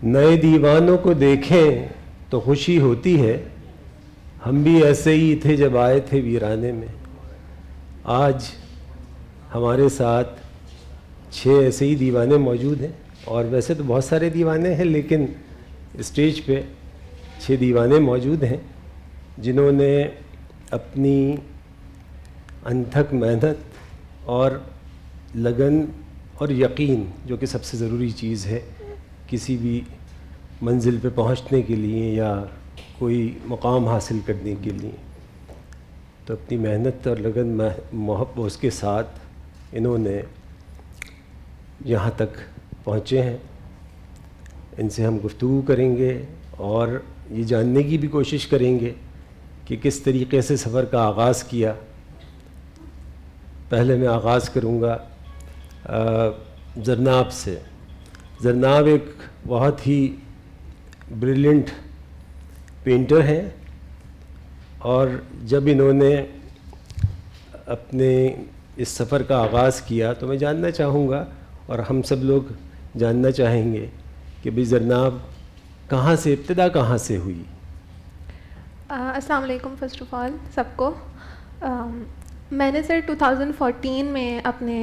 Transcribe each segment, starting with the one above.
نئے دیوانوں کو دیکھیں تو خوشی ہوتی ہے، ہم بھی ایسے ہی تھے جب آئے تھے ویرانے میں. آج ہمارے ساتھ 6 ایسے ہی دیوانے موجود ہیں، اور ویسے تو بہت سارے دیوانے ہیں لیکن اسٹیج پہ 6 دیوانے موجود ہیں جنہوں نے اپنی انتھک محنت اور لگن اور یقین، جو کہ سب سے ضروری چیز ہے کسی بھی منزل پہ پہنچنے کے لیے یا کوئی مقام حاصل کرنے کے لیے، تو اپنی محنت اور لگن محبت اس کے ساتھ انہوں نے یہاں تک پہنچے ہیں. ان سے ہم گفتگو کریں گے اور یہ جاننے کی بھی کوشش کریں گے کہ کس طریقے سے سفر کا آغاز کیا. پہلے میں آغاز کروں گا زرناب سے. زرناب ایک بہت ہی بریلینٹ پینٹر ہیں، اور جب انہوں نے اپنے اس سفر کا آغاز کیا تو میں جاننا چاہوں گا اور ہم سب لوگ جاننا چاہیں گے کہ بھئی زرناب کہاں سے ابتدا کہاں سے ہوئی؟ السلام علیکم فرسٹ آف آل سب کو. میں نے سر 2014 میں اپنے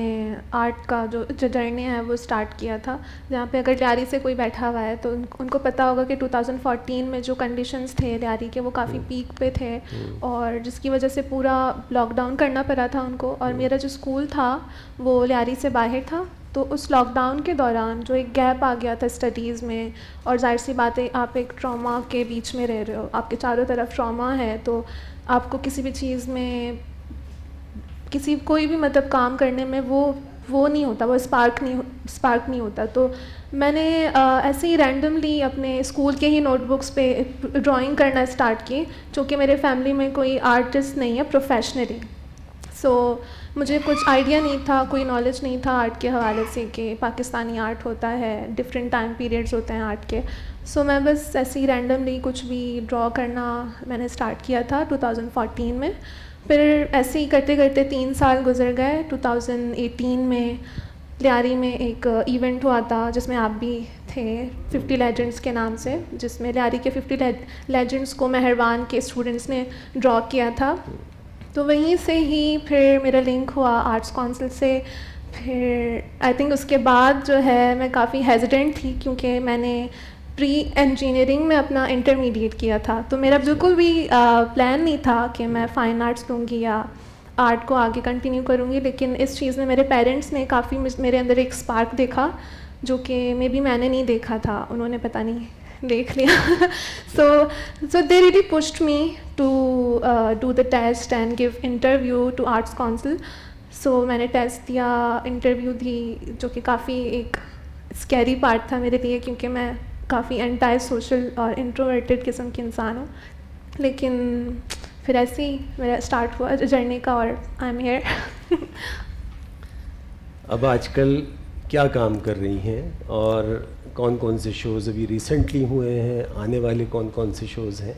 آرٹ کا جو جرنی ہے وہ سٹارٹ کیا تھا، جہاں پہ اگر لیاری سے کوئی بیٹھا ہوا ہے تو ان کو پتہ ہوگا کہ 2014 میں جو کنڈیشنز تھے لیاری کے وہ کافی پیک پہ تھے، اور جس کی وجہ سے پورا لاک ڈاؤن کرنا پڑا تھا ان کو. اور میرا جو اسکول تھا وہ لیاری سے باہر تھا، تو اس لاک ڈاؤن کے دوران جو ایک گیپ آ گیا تھا اسٹڈیز میں، اور ظاہر سی بات ہے آپ ایک ٹراما کے بیچ میں رہ رہے ہو، آپ کے چاروں طرف ٹراما ہے، تو آپ کو کسی بھی چیز میں کوئی بھی مطلب کام کرنے میں وہ نہیں ہوتا، وہ اسپارک نہیں ہوتا. تو میں نے ایسے ہی رینڈملی اپنے اسکول کے ہی نوٹ بکس پہ ڈرائنگ کرنا اسٹارٹ کی، چونکہ میرے فیملی میں کوئی آرٹسٹ نہیں ہے پروفیشنلی. سو مجھے کچھ آئیڈیا نہیں تھا، کوئی نالج نہیں تھا آرٹ کے حوالے سے کہ پاکستانی آرٹ ہوتا ہے، ڈفرینٹ ٹائم پیریڈز ہوتے ہیں آرٹ کے. سو میں بس ایسے ہی رینڈملی کچھ بھی ڈرا کرنا میں نے اسٹارٹ کیا تھا 2014 میں. پھر ایسے ہی کرتے کرتے 3 سال گزر گئے. 2018 میں لیاری میں ایک ایونٹ ہوا تھا جس میں آپ بھی تھے، 50 لیجنڈس کے نام سے، جس میں لیاری کے 50 لیجنڈس کو مہروان کے اسٹوڈنٹس نے ڈرا کیا تھا. تو وہیں سے ہی پھر میرا لنک ہوا آرٹس کونسل سے. پھر آئی تھنک اس کے بعد جو ہے میں کافی ہیزیٹنٹ تھی، کیونکہ میں نے پری انجینئرنگ میں اپنا انٹرمیڈیٹ کیا تھا، تو میرا بالکل بھی پلان نہیں تھا کہ میں فائن آرٹس لوں گی یا آرٹ کو آگے کنٹینیو کروں گی. لیکن اس چیز میں میرے پیرنٹس نے کافی میرے اندر ایک اسپارک دیکھا، جو کہ مے بی میں نے نہیں دیکھا تھا، انہوں نے پتہ نہیں دیکھ لیا. So they really pushed me to do the test and gave interview to arts council. So میں نے ٹیسٹ دیا، انٹرویو دی، جو کہ کافی ایک اسکیری پارٹ تھا میرے لیے، کیونکہ میں کافی انٹائی سوشل اور انٹروورٹیڈ قسم کی انسان ہوں. لیکن پھر ایسے ہی میرا اسٹارٹ ہوا جرنی کا، اور آئی ایم ہیئر. اب آج کل کیا کام کر رہی ہیں، اور کون کون سے شوز ابھی ریسنٹلی ہوئے ہیں، آنے والے کون کون سے شوز ہیں؟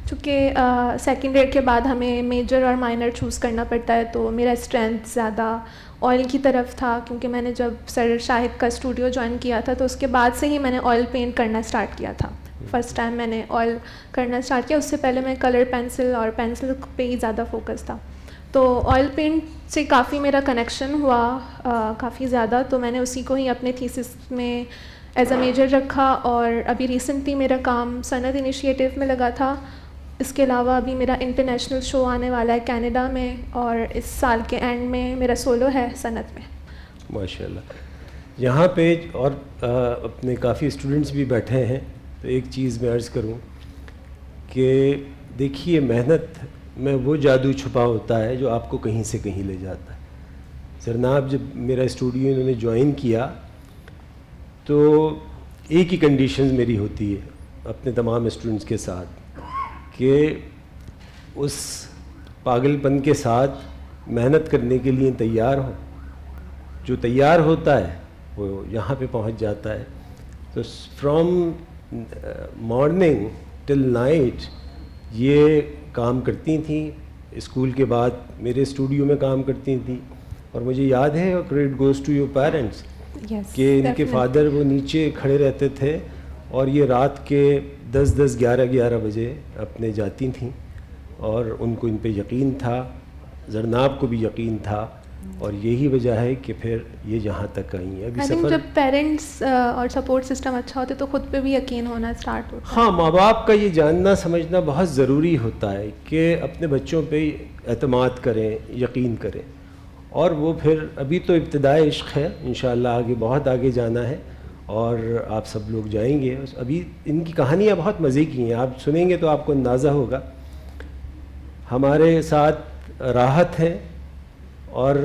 چونکہ سیکنڈ ایئر کے بعد ہمیں میجر اور مائنر چوز کرنا پڑتا ہے، تو میرا اسٹرینتھ زیادہ آئل کی طرف تھا، کیونکہ میں نے جب سر شاہد کا اسٹوڈیو جوائن کیا تھا تو اس کے بعد سے ہی میں نے آئل پینٹ کرنا اسٹارٹ کیا تھا. فرسٹ ٹائم میں نے آئل کرنا اسٹارٹ کیا، اس سے پہلے میں کلر پینسل اور پینسل پہ ہی زیادہ فوکس تھا. تو آئل پینٹ سے کافی میرا کنیکشن ہوا کافی زیادہ، تو میں نے اسی کو ہی اپنے تھیسس میں ایز اے میجر رکھا. اور ابھی ریسنٹلی میرا کام صنعت انیشیٹو میں لگا تھا. اس کے علاوہ ابھی میرا انٹرنیشنل شو آنے والا ہے کینیڈا میں، اور اس سال کے اینڈ میں میرا سولو ہے صنعت میں. ماشاء اللہ. یہاں پہ اور اپنے کافی اسٹوڈنٹس بھی بیٹھے ہیں، تو ایک چیز میں عرض کروں کہ دیکھیے محنت میں وہ جادو چھپا ہوتا ہے جو آپ کو کہیں سے کہیں لے جاتا ہے. زرناب جب میرا اسٹوڈیو انہوں نے جوائن کیا تو ایک ہی کنڈیشنز میری ہوتی ہے اپنے تمام اسٹوڈنٹس کے ساتھ، کہ اس پاگل پن کے ساتھ محنت کرنے کے لیے تیار ہو. جو تیار ہوتا ہے وہ یہاں پہ پہنچ جاتا ہے. تو فرام مارننگ ٹل نائٹ یہ کام کرتی تھیں. اسکول کے بعد میرے اسٹوڈیو میں کام کرتی تھیں، اور مجھے یاد ہے credit goes to your parents کہ ان کے فادر وہ نیچے کھڑے رہتے تھے اور یہ رات کے 10 11 بجے اپنے جاتی تھیں اور ان کو ان پہ یقین تھا, زرناب کو بھی یقین تھا, اور یہی وجہ ہے کہ پھر یہ جہاں تک آئی ہیں. ابھی سفر جب پیرنٹس اور سپورٹ سسٹم اچھا ہوتا ہے تو خود پہ بھی یقین ہونا اسٹارٹ ہوتا ہے. ہاں, ماں باپ کا یہ جاننا سمجھنا بہت ضروری ہوتا ہے کہ اپنے بچوں پہ اعتماد کریں, یقین کریں, اور وہ پھر ابھی تو ابتدائے عشق ہے, انشاءاللہ آگے بہت آگے جانا ہے اور آپ سب لوگ جائیں گے. ابھی ان کی کہانیاں بہت مزے کی ہیں, آپ سنیں گے تو آپ کو اندازہ ہوگا. ہمارے ساتھ راحت ہے اور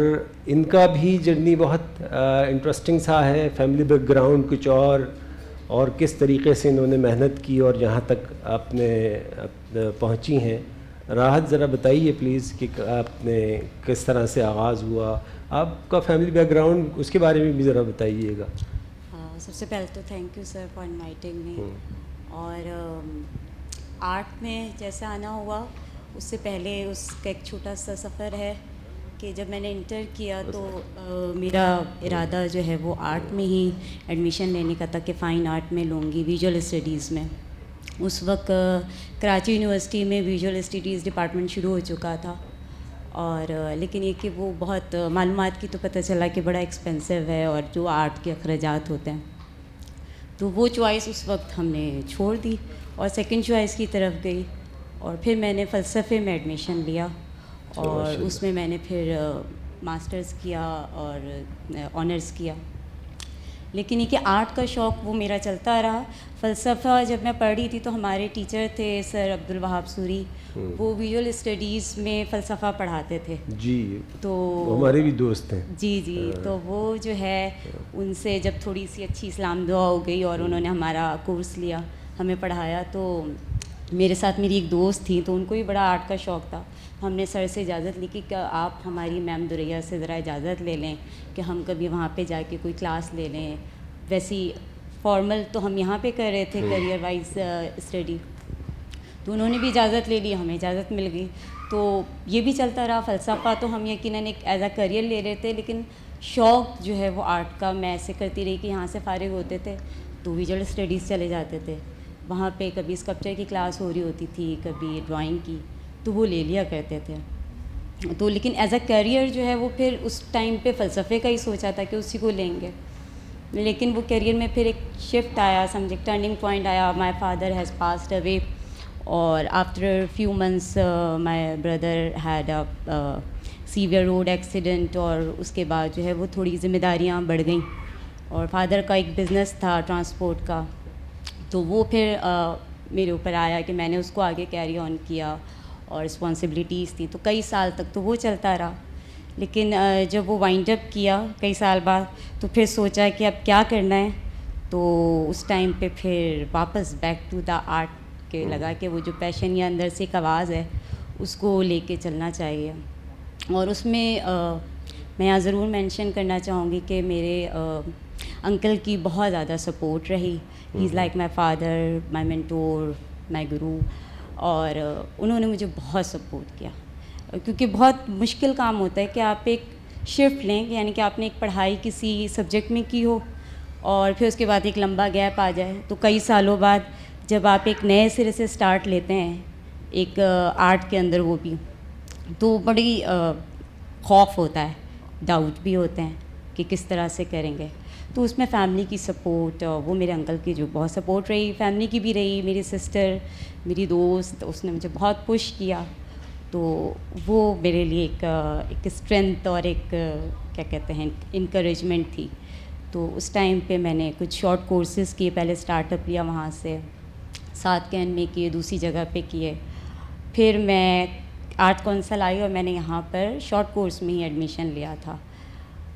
ان کا بھی جرنی بہت انٹرسٹنگ سا ہے, فیملی بیک گراؤنڈ کچھ اور کس طریقے سے انہوں نے محنت کی اور یہاں تک اپنے پہنچی ہیں. راحت ذرا بتائیے پلیز کہ آپ نے کس طرح سے آغاز ہوا, آپ کا فیملی بیک گراؤنڈ اس کے بارے میں بھی ذرا بتائیے گا. سب سے پہلے تو thank you sir for inviting me. اور آرٹ میں جیسا آنا ہوا اس سے پہلے اس کا ایک چھوٹا سا سفر ہے کہ جب میں نے انٹر کیا تو میرا ارادہ جو ہے وہ آرٹ میں ہی ایڈمیشن لینے کا تھا کہ فائن آرٹ میں لوں گی, ویژول اسٹڈیز میں. اس وقت کراچی یونیورسٹی میں ویژول اسٹڈیز ڈپارٹمنٹ شروع ہو چکا تھا, اور لیکن یہ کہ وہ بہت معلومات کی تو پتہ چلا کہ بڑا ایکسپینسو ہے اور جو آرٹ کے اخراجات ہوتے ہیں, تو وہ چوائس اس وقت ہم نے چھوڑ دی اور سیکنڈ چوائس کی طرف گئی. اور پھر میں نے فلسفے میں ایڈمیشن لیا اور اس میں میں نے پھر ماسٹرز کیا اور آنرز کیا. لیکن یہ کہ آرٹ کا شوق وہ میرا چلتا رہا. فلسفہ جب میں پڑھ رہی تھی تو ہمارے ٹیچر تھے سر عبدالوہاب سوری, وہ ویژول اسٹڈیز میں فلسفہ پڑھاتے تھے. جی, تو ہمارے بھی دوست ہیں. جی تو وہ جو ہے ان سے جب تھوڑی سی اچھی اسلام دعا ہو گئی اور انہوں نے ہمارا کورس لیا, ہمیں پڑھایا, تو میرے ساتھ میری ایک دوست تھی تو ان کو بھی بڑا آرٹ کا شوق تھا. ہم نے سر سے اجازت لی کہ آپ ہماری میم دریا سے ذرا اجازت لے لیں کہ ہم کبھی وہاں پہ جا کے کوئی کلاس لے لیں. ویسی فارمل تو ہم یہاں پہ کر رہے تھے کریئر وائز اسٹڈی, تو انہوں نے بھی اجازت لے لی, ہمیں اجازت مل گئی. تو یہ بھی چلتا رہا. فلسفہ تو ہم یقیناً ایک ایز اے کریئر لے رہے تھے, لیکن شوق جو ہے وہ آرٹ کا میں ایسے کرتی رہی کہ یہاں سے فارغ ہوتے تھے تو ویژول اسٹڈیز چلے جاتے تھے. وہاں پہ کبھی اسکلپچر کی کلاس ہو رہی ہوتی تھی, کبھی ڈرائنگ کی, تو وہ لے لیا کرتے تھے. تو لیکن ایز اے کیریئر جو ہے وہ پھر اس ٹائم پہ فلسفے کا ہی سوچا تھا کہ اسی کو لیں گے, لیکن وہ کیریئر میں پھر ایک شفٹ آیا, سمجھے ٹرننگ پوائنٹ آیا. My father has passed away, اور after few months my brother had a severe road accident, اور اس کے بعد جو ہے وہ تھوڑی ذمہ داریاں بڑھ گئیں. اور فادر کا ایک بزنس تھا ٹرانسپورٹ کا, تو وہ پھر میرے اوپر آیا کہ میں نے اس کو آگے کیری آن کیا, اور رسپانسبلٹیز تھیں تو کئی سال تک تو وہ چلتا رہا. لیکن جب وہ وائنڈ اپ کیا کئی سال بعد تو پھر سوچا کہ اب کیا کرنا ہے, تو اس ٹائم پہ پھر واپس بیک ٹو دا آرٹ کے لگا کہ وہ جو پیشن یا اندر سے ایک آواز ہے اس کو لے کے چلنا چاہیے. اور اس میں میں یہاں ضرور مینشن کرنا چاہوں گی کہ میرے انکل کی بہت زیادہ سپورٹ رہی. He is like my father, my mentor, my guru, اور انہوں نے مجھے بہت سپورٹ کیا. کیونکہ بہت مشکل کام ہوتا ہے کہ آپ ایک شفٹ لیں, یعنی کہ آپ نے ایک پڑھائی کسی سبجیکٹ میں کی ہو اور پھر اس کے بعد ایک لمبا گیپ آ جائے, تو کئی سالوں بعد جب آپ ایک نئے سرے سے سٹارٹ لیتے ہیں ایک آرٹ کے اندر, وہ بھی تو بڑی خوف ہوتا ہے, ڈاؤٹ بھی ہوتے ہیں کہ کس طرح سے کریں گے. تو اس میں فیملی کی سپورٹ, وہ میرے انکل کی جو بہت سپورٹ رہی, فیملی کی بھی رہی, میری سسٹر, میری دوست, اس نے مجھے بہت پش کیا. تو وہ میرے لیے ایک اسٹرینتھ اور ایک کیا کہتے ہیں انکریجمنٹ تھی. تو اس ٹائم پہ میں نے کچھ شارٹ کورسز کیے, پہلے اسٹارٹ اپ لیا وہاں سے, 7 کین میں کیے, دوسری جگہ پہ کیے. پھر میں آرٹ کونسل آئی اور میں نے یہاں پر شارٹ کورس میں ہی ایڈمیشن لیا تھا.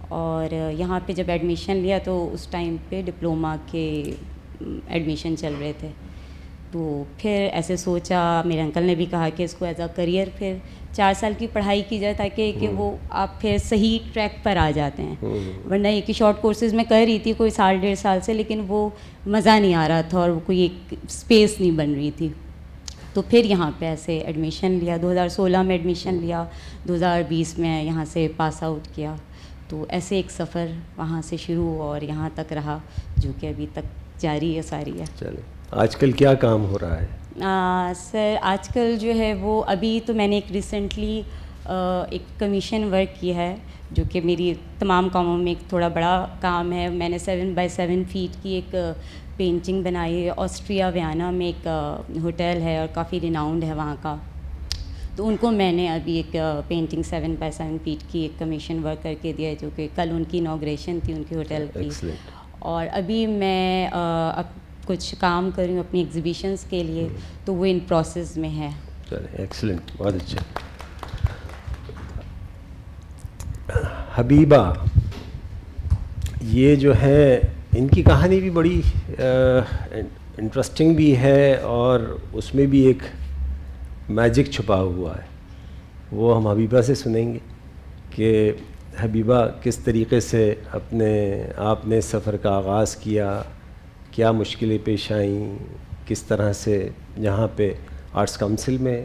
اور یہاں پہ جب ایڈمیشن لیا تو اس ٹائم پہ ڈپلوما کے ایڈمیشن چل رہے تھے. تو پھر ایسے سوچا, میرے انکل نے بھی کہا کہ اس کو ایز اے کریئر پھر 4 سال کی پڑھائی کی جائے تاکہ کہ وہ آپ پھر صحیح ٹریک پر آ جاتے ہیں. ورنہ یہ کہ شارٹ کورسز میں کر رہی تھی کوئی 1.5 سال سے, لیکن وہ مزہ نہیں آ رہا تھا اور وہ کوئی ایک اسپیس نہیں بن رہی تھی. تو پھر یہاں پہ ایسے ایڈمیشن لیا, 2016 میں ایڈمیشن لیا, 2020 میں یہاں سے پاس آؤٹ کیا. تو ایسے ایک سفر وہاں سے شروع اور یہاں تک رہا جو کہ ابھی تک جاری ہے ساری ہے. چلیں, آج کل کیا کام ہو رہا ہے؟ سر آج کل جو ہے وہ ابھی تو میں نے ایک ریسنٹلی ایک کمیشن ورک کیا ہے جو کہ میری تمام کاموں میں ایک تھوڑا بڑا کام ہے. میں نے 7x7 فیٹ کی ایک پینٹنگ بنائی ہے. آسٹریا ویانا میں ایک ہوٹل ہے اور کافی ریناؤنڈ ہے وہاں کا, تو ان کو میں نے ابھی ایک پینٹنگ 7x7 فیٹ کی ایک کمیشن ورک کر کے دیا ہے جو کہ کل ان کی انوگریشن تھی ان کے ہوٹل کی. اور ابھی میں کچھ کام کر رہی ہوں اپنی ایگزیبیشنس کے لیے, تو وہ ان پروسیس میں ہے. چلیں ایکسلنٹ, بہت اچھا. حبیبہ, یہ جو ہے ان کی کہانی بھی بڑی انٹرسٹنگ بھی ہے اور اس میں بھی ایک میجک چھپا ہوا ہے. وہ ہم حبیبہ سے سنیں گے کہ حبیبہ کس طریقے سے آپ نے سفر کا آغاز کیا, کیا مشکلیں پیش آئیں, کس طرح سے یہاں پہ آرٹس کونسل میں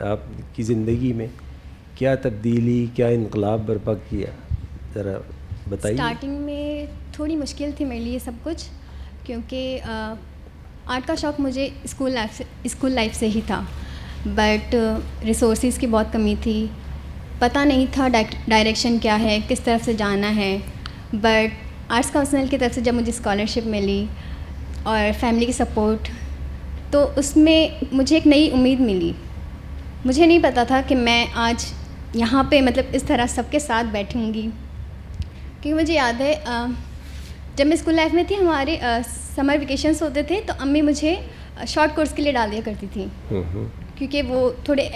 آپ کی زندگی میں کیا تبدیلی, کیا انقلاب برپا کیا, ذرا بتائیے. اسٹارٹنگ میں تھوڑی مشکل تھی میرے لیے سب کچھ, کیونکہ آرٹ کا شوق مجھے اسکول لائف سے ہی تھا, بٹ ریسورسز کی بہت کمی تھی, پتہ نہیں تھا ڈائریکشن کیا ہے, کس طرف سے جانا ہے. بٹ آرٹس کونسل کی طرف سے جب مجھے اسکالرشپ ملی اور فیملی کی سپورٹ, تو اس میں مجھے ایک نئی امید ملی. مجھے نہیں پتہ تھا کہ میں آج یہاں پہ مطلب اس طرح سب کے ساتھ بیٹھوں گی, کیونکہ مجھے یاد ہے جب میں اسکول لائف میں تھی ہمارے سمر ویکیشنس ہوتے تھے تو امی مجھے شارٹ کورس کے لیے ڈال دیا کرتی تھی, کیونکہ وہ تھوڑے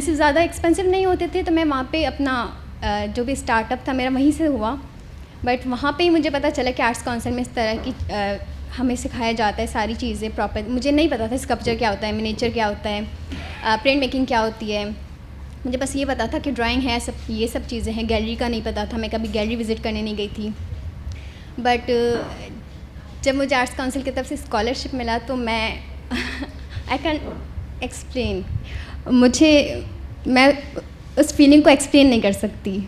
زیادہ ایکسپینسو نہیں ہوتے تھے. تو میں وہاں پہ اپنا جو بھی اسٹارٹ اپ تھا میرا وہیں سے ہوا, بٹ وہاں پہ ہی مجھے پتہ چلا کہ آرٹس کونسل میں اس طرح کی ہمیں سکھایا جاتا ہے ساری چیزیں پراپر. مجھے نہیں پتہ تھا اسکلپچر کیا ہوتا ہے, منیچر کیا ہوتا ہے, پرنٹ میکنگ کیا ہوتی ہے. مجھے بس یہ پتا تھا کہ ڈرائنگ ہے, یہ سب چیزیں ہیں. گیلری کا نہیں پتہ تھا, میں کبھی گیلری وزٹ کرنے نہیں گئی تھی. بٹ جب مجھے آرٹس کونسل کی طرف سے اسکالرشپ ملا تو میں آئی کین ایکسپلین, میں اس فیلنگ کو ایکسپلین نہیں کر سکتی.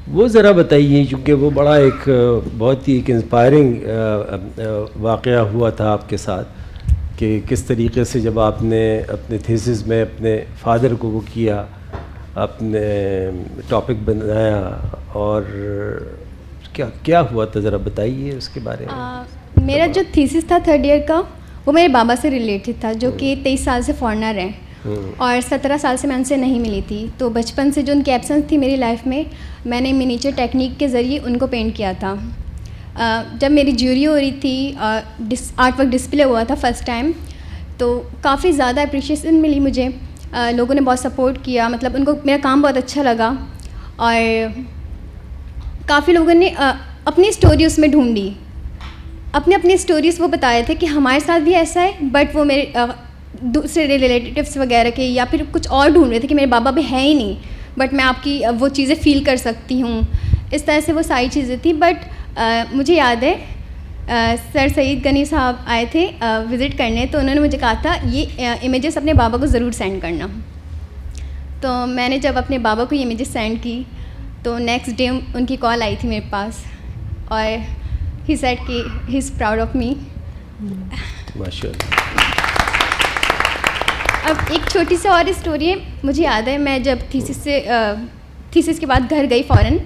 وہ ذرا بتائیے, کیونکہ وہ بڑا ایک بہت ہی ایک انسپائرنگ واقعہ ہوا تھا آپ کے ساتھ, کہ کس طریقے سے جب آپ نے اپنے تھیسس میں اپنے فادر کو وہ کیا, اپنے ٹاپک بنایا, اور کیا ہوا تھا, ذرا بتائیے اس کے بارے میں. میرا جو تھیسس تھا 3rd ایئر کا وہ میرے بابا سے ریلیٹڈ تھا, جو کہ 23 سال سے فارنر ہیں اور 17 سال سے میں ان سے نہیں ملی تھی. تو بچپن سے جو ان کی ایبسنس تھی میری لائف میں نے منیچر ٹیکنیک کے ذریعے ان کو پینٹ کیا تھا. جب میری جیوری ہو رہی تھی, آرٹ ورک ڈسپلے ہوا تھا فرسٹ ٹائم, تو کافی زیادہ اپریشیشن ملی مجھے. لوگوں نے بہت سپورٹ کیا, مطلب ان کو میرا کام بہت اچھا لگا, اور کافی لوگوں نے اپنی اسٹوری اس میں ڈھونڈی. اپنی اسٹوریز وہ بتائے تھے کہ ہمارے ساتھ بھی ایسا ہے, بٹ وہ میرے دوسرے ریلیٹیوس وغیرہ کے یا پھر کچھ اور ڈھونڈ رہے تھے کہ میرے بابا بھی ہے ہی نہیں, بٹ میں آپ کی وہ چیزیں فیل کر سکتی ہوں. اس طرح سے وہ ساری چیزیں تھیں. بٹ مجھے یاد ہے سر سعید غنی صاحب آئے تھے وزٹ کرنے, تو انہوں نے مجھے کہا تھا یہ امیجز اپنے بابا کو ضرور سینڈ کرنا. تو میں نے جب اپنے بابا کو یہ امیجز سینڈ کی تو نیکسٹ ڈے ان کی کال آئی تھی میرے پاس, اور ہی سیڈ کہ ہی از پراؤڈ آف می. اب ایک چھوٹی سی اور اسٹوری ہے. مجھے یاد ہے میں جب تھیسس کے بعد گھر گئی فوراً,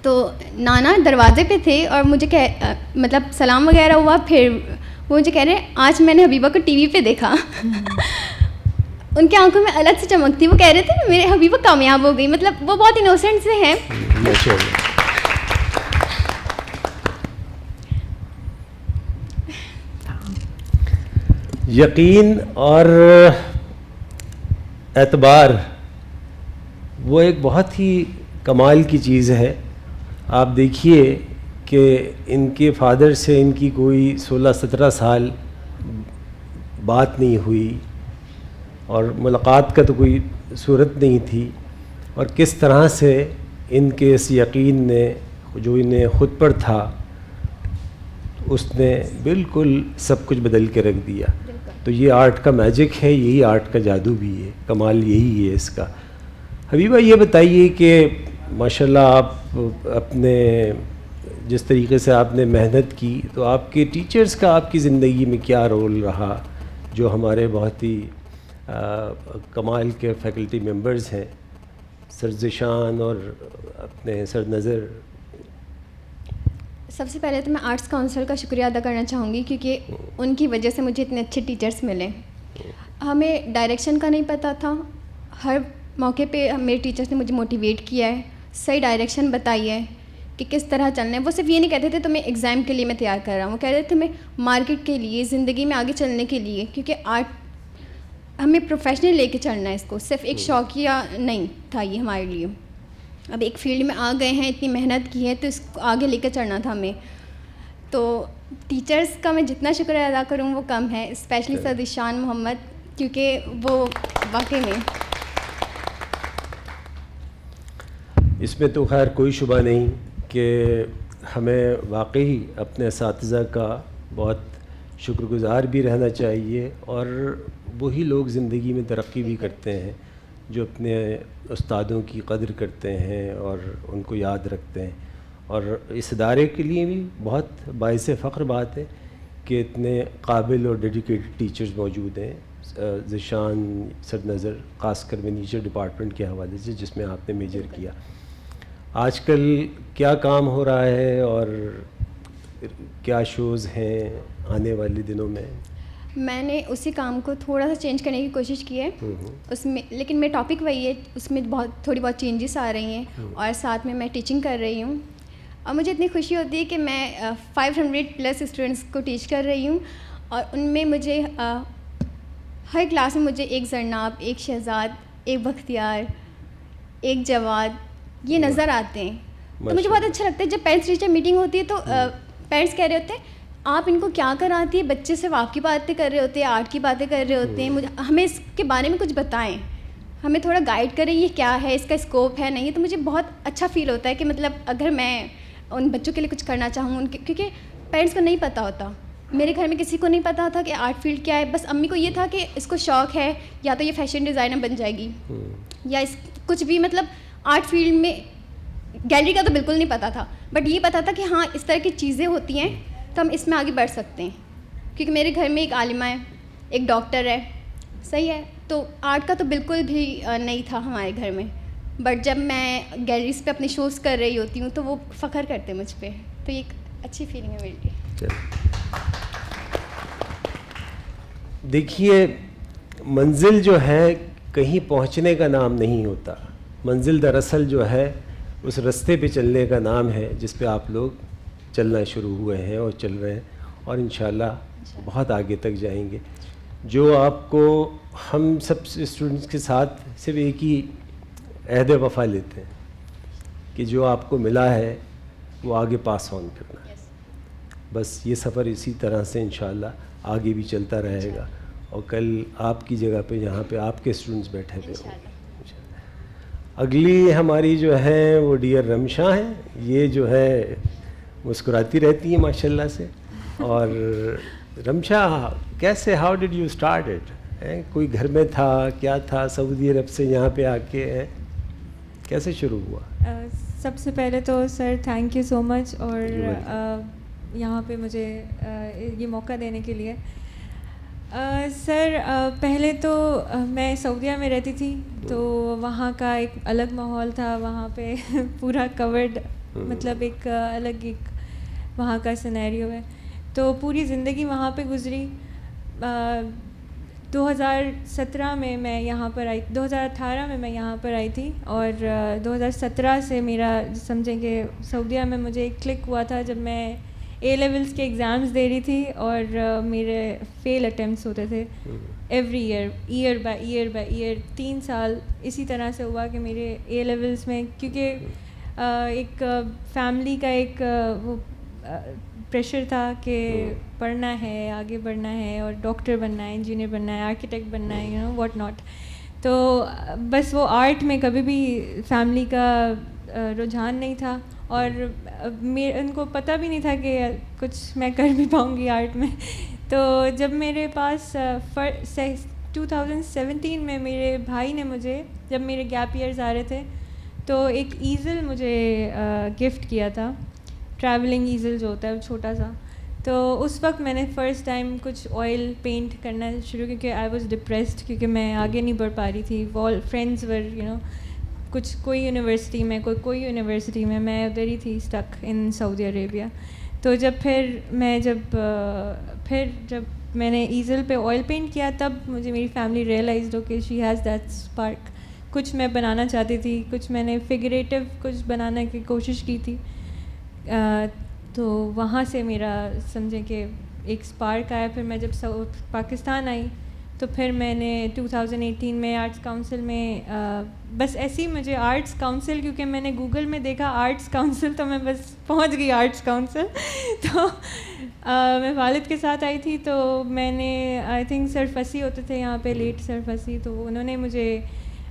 تو نانا دروازے پہ تھے اور مجھے مطلب سلام وغیرہ ہوا. پھر وہ مجھے کہہ رہے ہیں آج میں نے حبیبہ کو ٹی وی پہ دیکھا. ان کی آنکھوں میں الگ سے چمک تھی. وہ کہہ رہے تھے میرے حبیبہ کامیاب ہو گئی. مطلب وہ بہت انوسینٹ سے ہیں. یقین اور اعتبار وہ ایک بہت ہی کمال کی چیز ہے. آپ دیکھیے کہ ان کے فادر سے ان کی کوئی 16-17 سال بات نہیں ہوئی, اور ملاقات کا تو کوئی صورت نہیں تھی, اور کس طرح سے ان کے اس یقین نے جو انہیں خود پر تھا اس نے بالکل سب کچھ بدل کے رکھ دیا. تو یہ آرٹ کا میجک ہے, یہی آرٹ کا جادو بھی ہے, کمال یہی ہے اس کا. حبیبہ یہ بتائیے کہ ماشاءاللہ آپ اپنے جس طریقے سے آپ نے محنت کی, تو آپ کے ٹیچرز کا آپ کی زندگی میں کیا رول رہا, جو ہمارے بہت ہی کمال کے فیکلٹی ممبرز ہیں, سر ذیشان اور اپنے سر نظر. سب سے پہلے تو میں آرٹس کاؤنسل کا شکریہ ادا کرنا چاہوں گی, کیونکہ ان کی وجہ سے مجھے اتنے اچھے ٹیچرز ملے. ہمیں ڈائریکشن کا نہیں پتہ تھا, ہر موقع پہ میرے ٹیچرز نے مجھے موٹیویٹ کیا ہے, صحیح ڈائریکشن بتائی ہے کہ کس طرح چلنا ہے. وہ صرف یہ نہیں کہتے تھے تمہیں ایگزام کے لیے میں تیار کر رہا ہوں, وہ کہہ رہے تھے میں مارکیٹ کے لیے, زندگی میں آگے چلنے کے لیے, کیونکہ آرٹ ہمیں پروفیشنل لے کے چلنا ہے, اس کو صرف ایک شوقیہ نہیں تھا یہ ہمارے لیے. اب ایک فیلڈ میں آ گئے ہیں, اتنی محنت کی ہے, تو اس کو آگے لے کے چلنا تھا ہمیں. تو ٹیچرز کا میں جتنا شکریہ ادا کروں وہ کم ہے, اسپیشلی سر ذیشان محمد, کیونکہ وہ واقعی میں. اس میں تو خیر کوئی شبہ نہیں کہ ہمیں واقعی اپنے اساتذہ کا بہت شکر گزار بھی رہنا چاہیے, اور وہی لوگ زندگی میں ترقی بھی کرتے ہیں جو اپنے استادوں کی قدر کرتے ہیں اور ان کو یاد رکھتے ہیں. اور اس ادارے کے لیے بھی بہت باعث فخر بات ہے کہ اتنے قابل اور ڈیڈیکیٹڈ ٹیچرز موجود ہیں. ذیشان, سر نظر, خاص کر منیجر ڈپارٹمنٹ کے حوالے سے جس میں آپ نے میجر کیا. آج کل کیا کام ہو رہا ہے اور کیا شوز ہیں آنے والے دنوں میں؟ میں نے اسی کام کو تھوڑا سا چینج کرنے کی کوشش کی ہے اس میں, لیکن میرا ٹاپک وہی ہے, اس میں تھوڑی بہت چینجز آ رہی ہیں, اور ساتھ میں ٹیچنگ کر رہی ہوں. اور مجھے اتنی خوشی ہوتی ہے کہ میں 500+ اسٹوڈنٹس کو ٹیچ کر رہی ہوں, اور ان میں مجھے ہر کلاس میں مجھے ایک زرناب, ایک شہزاد, ایک بختیار, ایک جواد یہ نظر آتے ہیں. تو مجھے بہت اچھا لگتا ہے جب پیرنٹس ٹیچر میٹنگ ہوتی ہے تو پیرنٹس کہہ رہے ہوتے ہیں آپ ان کو کیا کراتی ہے, بچے صرف آپ کی باتیں کر رہے ہوتے ہیں, آرٹ کی باتیں کر رہے ہوتے ہیں, ہمیں اس کے بارے میں کچھ بتائیں, ہمیں تھوڑا گائیڈ کریں یہ کیا ہے, اس کا اسکوپ ہے نہیں. تو مجھے بہت اچھا فیل ہوتا ہے کہ مطلب اگر میں ان بچوں کے لیے کچھ کرنا چاہوں, ان کے, کیونکہ پیرنٹس کو نہیں پتہ ہوتا. میرے گھر میں کسی کو نہیں پتا تھا کہ آرٹ فیلڈ کیا ہے, بس امی کو یہ تھا کہ اس کو شوق ہے, یا تو یہ فیشن ڈیزائنر بن جائے گی, یا اس کچھ بھی, مطلب آرٹ فیلڈ میں گیلری کا تو بالکل نہیں پتہ تھا, بٹ یہ پتہ تھا کہ ہاں اس طرح کی چیزیں ہوتی ہیں تو ہم اس میں آگے بڑھ سکتے ہیں. کیونکہ میرے گھر میں ایک عالمہ ہے, ایک ڈاکٹر ہے, صحیح ہے, تو آرٹ کا تو بالکل بھی نہیں تھا ہمارے گھر میں. بٹ جب میں گیلریز پہ اپنے شوز کر رہی ہوتی ہوں تو وہ فخر کرتے ہیں مجھ پہ, تو یہ ایک اچھی فیلنگ ہے میرے لیے. دیکھیے, منزل جو ہے کہیں پہنچنے کا نام نہیں ہوتا, منزل دراصل جو ہے اس رستے پہ چلنے کا نام ہے جس پہ آپ لوگ چلنا شروع ہوئے ہیں اور چل رہے ہیں, اور انشاءاللہ بہت آگے تک جائیں گے. جو آپ کو ہم سب اسٹوڈنٹس کے ساتھ صرف ایک ہی عہد وفا لیتے ہیں کہ جو آپ کو ملا ہے وہ آگے پاس آن کرنا ہے. بس یہ سفر اسی طرح سے انشاءاللہ آگے بھی چلتا رہے گا, اور کل آپ کی جگہ پہ جہاں پہ آپ کے اسٹوڈنٹس بیٹھے ہوئے ہوں گے. اگلی ہماری جو ہیں وہ ڈیئر رمشا ہیں, یہ جو ہے مسکراتی رہتی ہیں ماشاءاللہ سے. اور رمشا کیسے, how did you start it, کوئی گھر میں تھا, کیا تھا, سعودی عرب سے یہاں پہ آ کے کیسے شروع ہوا؟ سب سے پہلے تو سر تھینک یو سو مچ, اور یہاں پہ مجھے یہ موقع دینے کے لیے. سر پہلے تو میں سعودیہ میں رہتی تھی, تو وہاں کا ایک الگ ماحول تھا, وہاں پہ پورا کورڈ, مطلب ایک الگ ایک وہاں کا سینیریو ہے. تو پوری زندگی وہاں پہ گزری. 2017 میں میں یہاں پر آئی, 2018 میں میں یہاں پر آئی تھی, اور 2017 سے میرا سمجھیں کہ سعودیہ میں مجھے ایک کلک ہوا تھا جب میں اے لیولس کے ایگزامز دے رہی تھی, اور میرے فیل اٹیمپٹس ہوتے تھے ایوری ایئر بائی ایئر. 3 سال اسی طرح سے ہوا کہ میرے اے لیولس میں, کیونکہ ایک فیملی کا ایک وہ پریشر تھا کہ پڑھنا ہے, آگے بڑھنا ہے, اور ڈاکٹر بننا ہے, انجینئر بننا ہے, آرکیٹیکٹ بننا ہے, واٹ ناٹ. تو بس وہ آرٹ میں کبھی بھی فیملی کا رجحان نہیں تھا, اور ان کو پتہ بھی نہیں تھا کہ کچھ میں کر بھی پاؤں گی آرٹ میں. تو جب میرے پاس 2017 میں میرے بھائی نے مجھے, جب میرے گیپ ایئرز آ رہے تھے, تو ایک ایزل مجھے گفٹ کیا تھا. ٹریولنگ ایزل جو ہوتا ہے چھوٹا سا. تو اس وقت میں نے فرسٹ ٹائم کچھ آئل پینٹ کرنا شروع کیا, کہ آئی واز ڈپریسڈ کیونکہ میں آگے نہیں بڑھ پا رہی تھی. فرینڈز ور کچھ کوئی یونیورسٹی میں کوئی یونیورسٹی میں ادھر ہی تھی اسٹک ان سعودی عربیہ. تو جب میں نے ایزل پہ آئل پینٹ کیا تب مجھے میری فیملی ریئلائزڈ ہو کہ شی ہیز دیٹ اسپارک. کچھ میں بنانا چاہتی تھی, کچھ میں نے فگریٹو کچھ بنانے کی کوشش کی تھی. تو وہاں سے میرا سمجھیں کہ ایک اسپارک آیا. پھر میں جب پاکستان آئی تو پھر میں نے 2018 میں آرٹس کاؤنسل میں بس ایسے ہی مجھے آرٹس کاؤنسل, کیونکہ میں نے گوگل میں دیکھا آرٹس کاؤنسل تو میں بس پہنچ گئی آرٹس کاؤنسل. تو میں والد کے ساتھ آئی تھی, تو میں نے آئی تھنک سرفسی ہوتے تھے یہاں پہ, لیٹ سرفسی, تو انہوں نے مجھے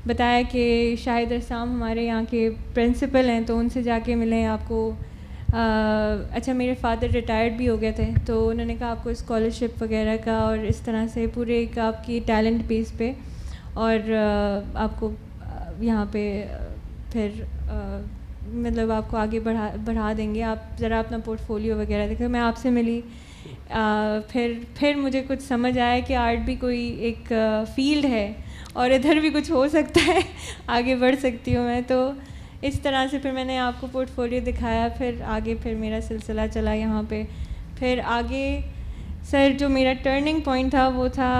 بتایا کہ شاہد ارسام ہمارے یہاں کے پرنسپل ہیں, تو ان سے جا کے ملیں آپ کو. اچھا میرے فادر ریٹائرڈ بھی ہو گئے تھے, تو انہوں نے کہا آپ کو اسکالرشپ وغیرہ کا اور اس طرح سے پورے ایک آپ کی ٹیلنٹ بیس پہ, اور آپ کو یہاں پہ پھر مطلب آپ کو آگے بڑھا دیں گے, آپ ذرا اپنا پورٹ فولیو وغیرہ دیکھیں. میں آپ سے ملی, پھر مجھے کچھ سمجھ آیا کہ آرٹ بھی کوئی ایک فیلڈ ہے اور ادھر بھی کچھ ہو سکتا ہے, آگے بڑھ سکتی ہوں میں. تو اس طرح سے پھر میں نے آپ کو پورٹ فولیو دکھایا, پھر آگے پھر میرا سلسلہ چلا یہاں پہ. پھر آگے سر جو میرا ٹرننگ پوائنٹ تھا وہ تھا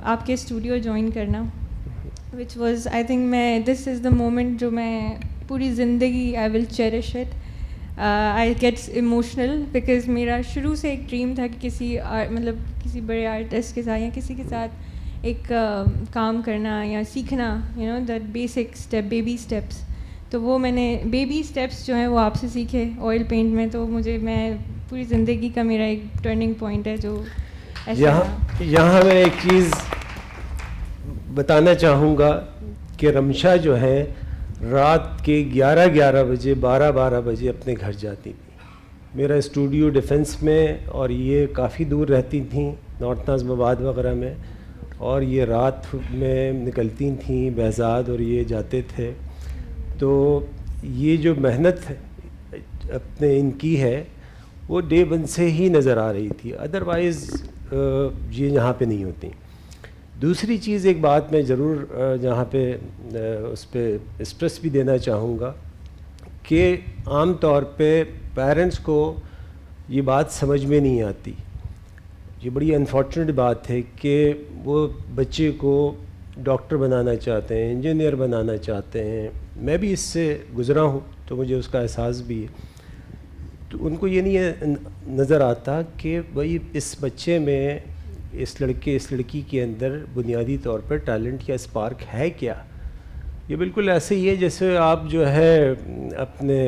آپ کے اسٹوڈیو جوائن کرنا, which was I think this is the moment جو میں پوری زندگی I will cherish it. I gets emotional because میرا شروع سے ایک ڈریم تھا کہ کسی بڑے آرٹسٹ کے ساتھ یا کسی کے ساتھ ایک کام کرنا یا سیکھنا, that basic step, baby steps. تو وہ میں نے بیبی اسٹیپس جو ہیں وہ آپ سے سیکھے آئل پینٹ میں. تو میں پوری زندگی کا میرا ایک ٹرننگ پوائنٹ ہے جو یہاں میں ایک چیز بتانا چاہوں گا کہ رمشا جو ہے رات کے 11 بجے 12 بجے اپنے گھر جاتی تھی. میرا اسٹوڈیو ڈیفنس میں, اور یہ کافی دور رہتی تھیں نارتھ نازم آباد وغیرہ میں, اور یہ رات میں نکلتی تھیں بہزاد اور یہ جاتے تھے. تو یہ جو محنت اپنے ان کی ہے وہ ڈے 1 سے ہی نظر آ رہی تھی, ادروائز یہ یہاں پہ نہیں ہوتی. دوسری چیز ایک بات میں ضرور جہاں پہ اس پہ اسٹریس بھی دینا چاہوں گا کہ عام طور پہ پیرنٹس کو یہ بات سمجھ میں نہیں آتی. یہ بڑی انفارچونیٹ بات ہے کہ وہ بچے کو ڈاکٹر بنانا چاہتے ہیں, انجینئر بنانا چاہتے ہیں. میں بھی اس سے گزرا ہوں تو مجھے اس کا احساس بھی ہے. تو ان کو یہ نہیں نظر آتا کہ بھائی اس بچے میں, اس لڑکی کے اندر بنیادی طور پر ٹیلنٹ یا اسپارک ہے کیا. یہ بالکل ایسے ہی ہے جیسے آپ جو ہے اپنے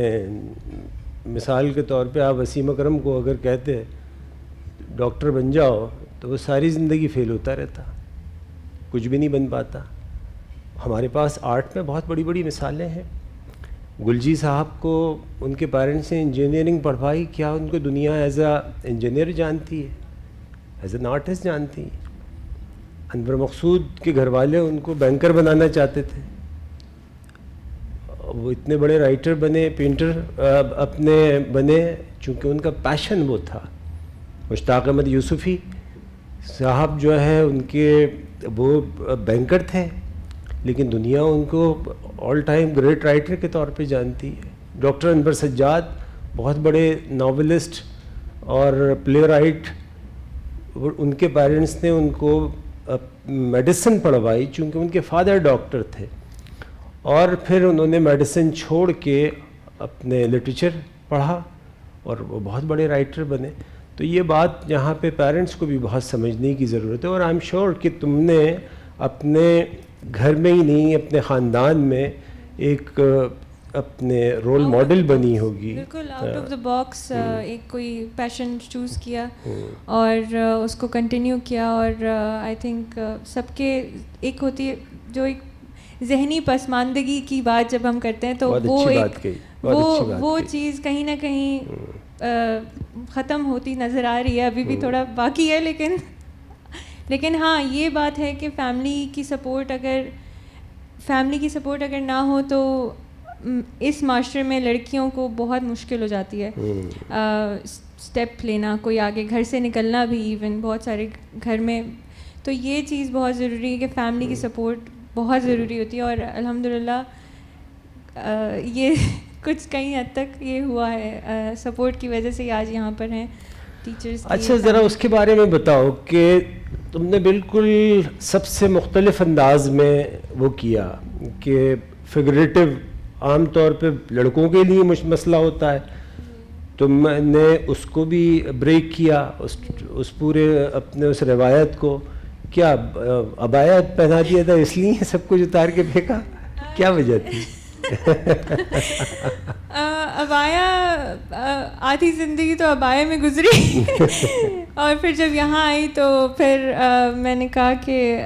مثال کے طور پہ آپ وسیم اکرم کو اگر کہتے ڈاکٹر بن جاؤ تو وہ ساری زندگی فیل ہوتا رہتا, کچھ بھی نہیں بن پاتا. ہمارے پاس آرٹ میں بہت بڑی بڑی مثالیں ہیں. گلجی صاحب کو ان کے پیرنٹس نے انجینئرنگ پڑھوائی, کیا ان کو دنیا ایز اے انجینئر جانتی ہے, ایز این آرٹسٹ جانتی ہے. انور مقصود کے گھر والے ان کو بینکر بنانا چاہتے تھے, وہ اتنے بڑے رائٹر بنے, پینٹر اپنے بنے, چونکہ ان کا پیشن وہ تھا. مشتاق احمد یوسفی صاحب جو ہے ان کے وہ بینکر تھے, لیکن دنیا ان کو آل ٹائم گریٹ رائٹر کے طور پہ جانتی ہے. ڈاکٹر انور سجاد بہت بڑے ناولسٹ اور پلے رائٹ, ان کے پیرنٹس نے ان کو میڈیسن پڑھوائی چونکہ ان کے فادر ڈاکٹر تھے, اور پھر انہوں نے میڈیسن چھوڑ کے اپنے لٹریچر پڑھا اور وہ بہت بڑے رائٹر بنے. تو یہ بات یہاں پہ پیرنٹس کو بھی بہت سمجھنے کی ضرورت ہے. اور آئی ایم شیور کہ تم نے اپنے گھر میں ہی نہیں, اپنے خاندان میں ایک اپنے رول ماڈل بنی ہوگی. بالکل آؤٹ آف دا باکس ایک کوئی پیشن چوز کیا اور اس کو کنٹینیو کیا. اور آئی تھنک سب کے ایک ہوتی ہے جو ایک ذہنی پسماندگی کی بات جب ہم کرتے ہیں تو وہ چیز کہیں نہ کہیں ختم ہوتی نظر آ رہی ہے. ابھی بھی تھوڑا باقی ہے, لیکن ہاں یہ بات ہے کہ فیملی کی سپورٹ اگر نہ ہو تو اس معاشرے میں لڑکیوں کو بہت مشکل ہو جاتی ہے اسٹیپ لینا, کوئی آگے گھر سے نکلنا بھی, ایون بہت سارے گھر میں. تو یہ چیز بہت ضروری ہے کہ فیملی کی سپورٹ بہت ضروری ہوتی ہے, اور الحمدللہ یہ کچھ کئی حد تک یہ ہوا ہے, سپورٹ کی وجہ سے آج یہاں پر ہیں ٹیچرس. اچھا ذرا اس کے بارے میں بتاؤ کہ تم نے بالکل سب سے مختلف انداز میں وہ کیا کہ فگریٹو عام طور پہ لڑکوں کے لیے مسئلہ ہوتا ہے, تم نے اس کو بھی بریک کیا, اس پورے اپنے اس روایت کو کیا عبایا پہنا دیا تھا اس لیے سب کچھ اتار کے پھینکا, کیا وجہ تھی؟ عبایا آدھی زندگی تو عبایا میں گزری اور پھر جب یہاں آئی تو پھر میں نے کہا کہ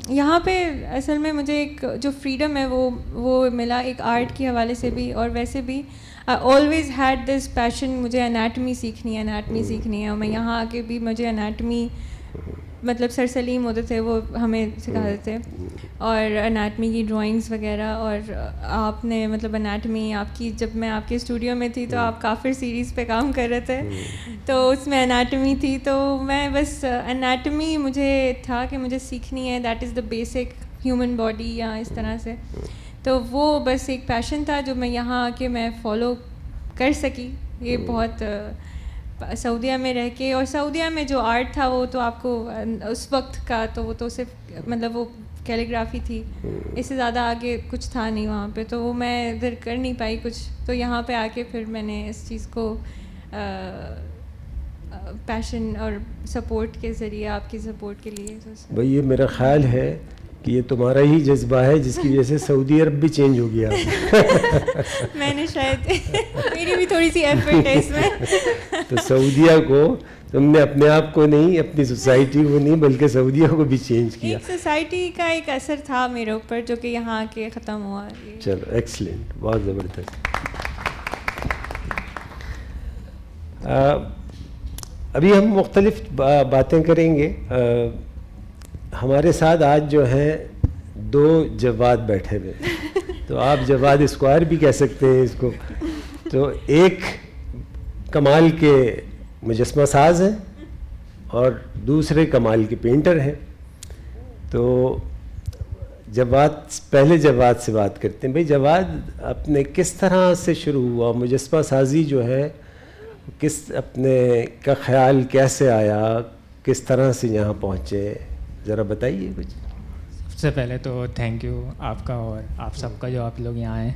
یہاں پہ اصل میں مجھے ایک جو فریڈم ہے وہ ملا, ایک آرٹ کے حوالے سے بھی اور ویسے بھی. آلویز ہیڈ دس پیشن, مجھے انیٹمی سیکھنی ہے, اور میں یہاں آ کے بھی مجھے انیٹمی مطلب سر سلیم ہوتے تھے, وہ ہمیں سکھاتے تھے, اور انیٹمی کی ڈرائنگس وغیرہ. اور آپ نے مطلب انیٹمی آپ کی, جب میں آپ کے اسٹوڈیو میں تھی تو آپ کافر سیریز پہ کام کر رہے تھے, تو اس میں انیٹمی تھی, تو میں بس انیٹمی مجھے تھا کہ مجھے سیکھنی ہے, that is the basic human body یا اس طرح سے. تو وہ بس ایک پیشن تھا جو میں یہاں آ کے میں فالو کر سکی. یہ بہت سعودیہ میں رہ کے, اور سعودیہ میں جو آرٹ تھا وہ تو آپ کو اس وقت کا تو وہ تو صرف مطلب وہ کیلیگرافی تھی, اس سے زیادہ آگے کچھ تھا نہیں وہاں پہ, تو وہ میں ادھر کر نہیں پائی کچھ. تو یہاں پہ آ کے پھر میں نے اس چیز کو پیشن اور سپورٹ کے ذریعے, آپ کی سپورٹ کے لیے. بھائی یہ میرا خیال ہے کہ یہ تمہارا ہی جذبہ ہے جس کی وجہ سے سعودی عرب بھی چینج ہو گیا. میں نے شاید میری بھی تھوڑی سی ایفرٹ ہے اس میں. تو سعودیہ کو تم نے اپنے آپ کو نہیں, اپنی سوسائٹی کو نہیں, بلکہ سعودیہ کو بھی چینج کیا. ایک سوسائٹی کا ایک اثر تھا میرے اوپر جو کہ یہاں آ کے ختم ہوا. چلو ایکسلنٹ, بہت زبردست. ابھی ہم مختلف باتیں کریں گے. ہمارے ساتھ آج جو ہیں دو جواد بیٹھے ہوئے, تو آپ جواد اسکوائر بھی کہہ سکتے ہیں اس کو. تو ایک کمال کے مجسمہ ساز ہیں اور دوسرے کمال کے پینٹر ہیں. تو پہلے جواد سے بات کرتے ہیں. بھائی جواد, اپنے کس طرح سے شروع ہوا مجسمہ سازی جو ہے, کس اپنے کا خیال کیسے آیا, کس طرح سے یہاں پہنچے, ذرا بتائیے کچھ. سب سے پہلے تو تھینک یو آپ کا اور آپ سب کا جو آپ لوگ یہاں آئے.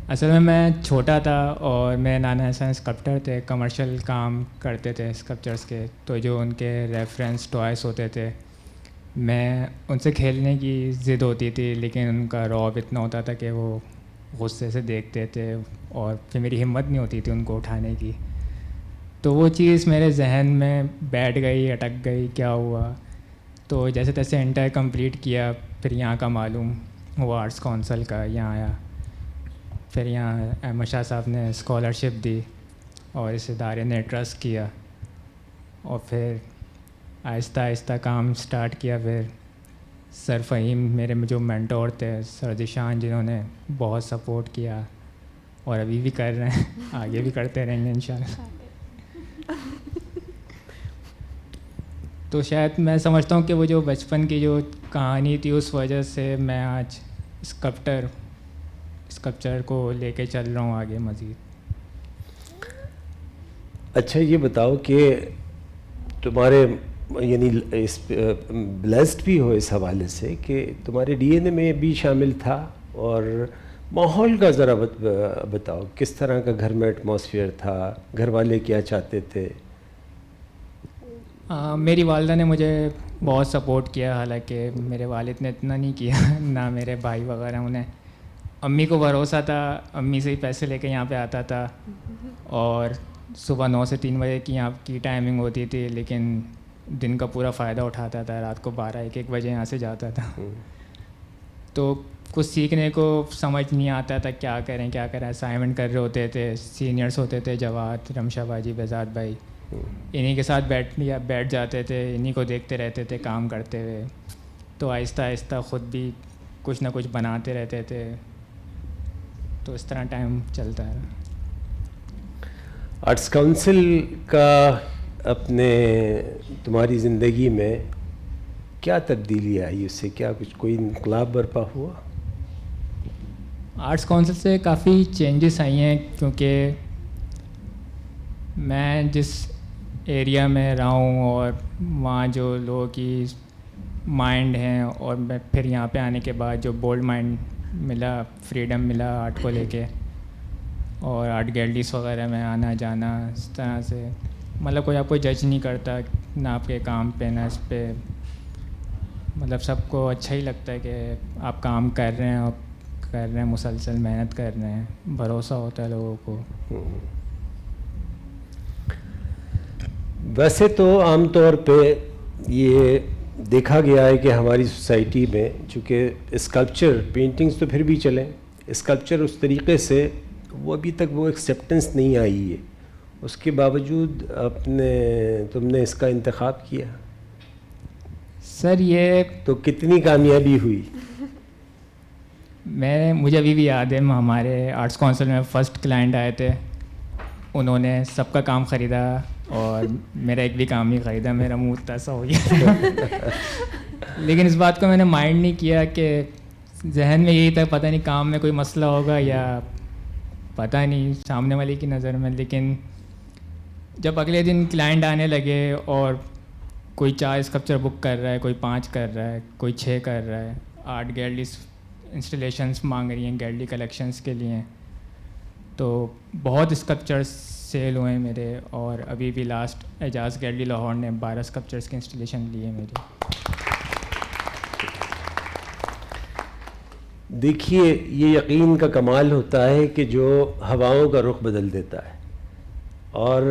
اصل میں چھوٹا تھا اور میرے نانا حسن اسکلپٹر تھے, کمرشل کام کرتے تھے اسکلپچرس کے, تو جو ان کے ریفرنس ٹوائس ہوتے تھے میں ان سے کھیلنے کی ضد ہوتی تھی, لیکن ان کا رعب اتنا ہوتا تھا کہ وہ غصے سے دیکھتے تھے اور پھر میری ہمت نہیں ہوتی تھی ان کو اٹھانے کی. تو وہ چیز میرے ذہن میں بیٹھ گئی, اٹک گئی, کیا ہوا. تو جیسے تیسے انٹر کمپلیٹ کیا, پھر یہاں کا معلوم ہوا آرٹس کونسل کا, یہاں آیا, پھر یہاں احمد شاہ صاحب نے اسکالرشپ دی اور اس ادارے نے ٹرسٹ کیا, اور پھر آہستہ آہستہ کام سٹارٹ کیا. پھر سر فہیم میرے جو مینٹور تھے, سر ذیشان, جنہوں نے بہت سپورٹ کیا اور ابھی بھی کر رہے ہیں, آگے بھی کرتے رہیں گے انشاءاللہ. تو شاید میں سمجھتا ہوں کہ وہ جو بچپن کی جو کہانی تھی اس وجہ سے میں آج اسکلپچر کو لے کے چل رہا ہوں آگے مزید. اچھا یہ بتاؤ کہ تمہارے یعنی اس بلیسڈ بھی ہو اس حوالے سے کہ تمہارے ڈی این اے میں بھی شامل تھا, اور ماحول کا ذرا بتاؤ, کس طرح کا گھر میں ایٹماسفیئر تھا, گھر والے کیا چاہتے تھے. میری والدہ نے مجھے بہت سپورٹ کیا, حالانکہ میرے والد نے اتنا نہیں کیا, نہ میرے بھائی وغیرہ. انہیں امی کو بھروسہ تھا, امی سے ہی پیسے لے کے یہاں پہ آتا تھا, اور صبح 9 سے 3 بجے کی یہاں کی ٹائمنگ ہوتی تھی, لیکن دن کا پورا فائدہ اٹھاتا تھا, رات کو 12-1 بجے یہاں سے جاتا تھا. تو کچھ سیکھنے کو سمجھ نہیں آتا تھا, کیا کریں. اسائنمنٹ کر رہے ہوتے تھے, سینئرس ہوتے تھے, جواد, رمشا باجی, بہزاد بھائی, انہی کے ساتھ بیٹھ جاتے تھے, انہی کو دیکھتے رہتے تھے کام کرتے ہوئے. تو آہستہ آہستہ خود بھی کچھ نہ کچھ بناتے رہتے تھے. تو اس طرح ٹائم چلتا ہے. آرٹس کونسل کا اپنے تمہاری زندگی میں کیا تبدیلی آئی؟ اس سے کیا کچھ کوئی انقلاب برپا ہوا؟ آرٹس کونسل سے کافی چینجز آئی ہیں، کیونکہ میں جس ایریا میں رہا ہوں اور وہاں جو لوگوں کی مائنڈ ہیں، اور میں پھر یہاں پہ آنے کے بعد جو بولڈ مائنڈ ملا، فریڈم ملا آرٹ کو لے کے، اور آرٹ گیلریز وغیرہ میں آنا جانا اس طرح سے، مطلب کوئی آپ کو جج نہیں کرتا نہ آپ کے کام پہ نہ اس پہ، مطلب سب کو اچھا ہی لگتا ہے کہ آپ کام کر رہے ہیں مسلسل محنت کر رہے ہیں، بھروسہ ہوتا ہے لوگوں کو. ویسے تو عام طور پہ یہ دیکھا گیا ہے کہ ہماری سوسائٹی میں چونکہ اسکلپچر، پینٹنگز تو پھر بھی چلیں، اسکلپچر اس طریقے سے وہ ابھی تک وہ ایکسیپٹنس نہیں آئی ہے. اس کے باوجود تم نے اس کا انتخاب کیا. سر یہ تو کتنی کامیابی ہوئی؟ مجھے ابھی بھی یاد ہے، ہمارے آرٹس کونسل میں فرسٹ کلائنٹ آئے تھے، انہوں نے سب کا کام خریدا اور میرا ایک بھی کام نہیں خریدا. میرا منہ تیسا ہو گیا. لیکن اس بات کو میں نے مائنڈ نہیں کیا کہ ذہن میں یہی تھا پتہ نہیں کام میں کوئی مسئلہ ہوگا یا پتہ نہیں سامنے والے کی نظر میں. لیکن جب اگلے دن کلائنٹ آنے لگے اور کوئی 4 اسکلپچر بک کر رہا ہے، کوئی 5 کر رہا ہے، کوئی 6 کر رہا ہے، آرٹ گیلریز انسٹالیشنس مانگ رہی ہیں گیلری کلیکشنس کے لیے، تو بہت اسکلپچرس سیل ہوئے ہیں میرے. اور ابھی بھی لاسٹ اعجاز گیلری لاہور نے 12 اسکلپچرس کی انسٹالیشن لی ہے میری. دیکھیے یہ یقین کا کمال ہوتا ہے کہ جو ہواؤں کا رخ بدل دیتا ہے. اور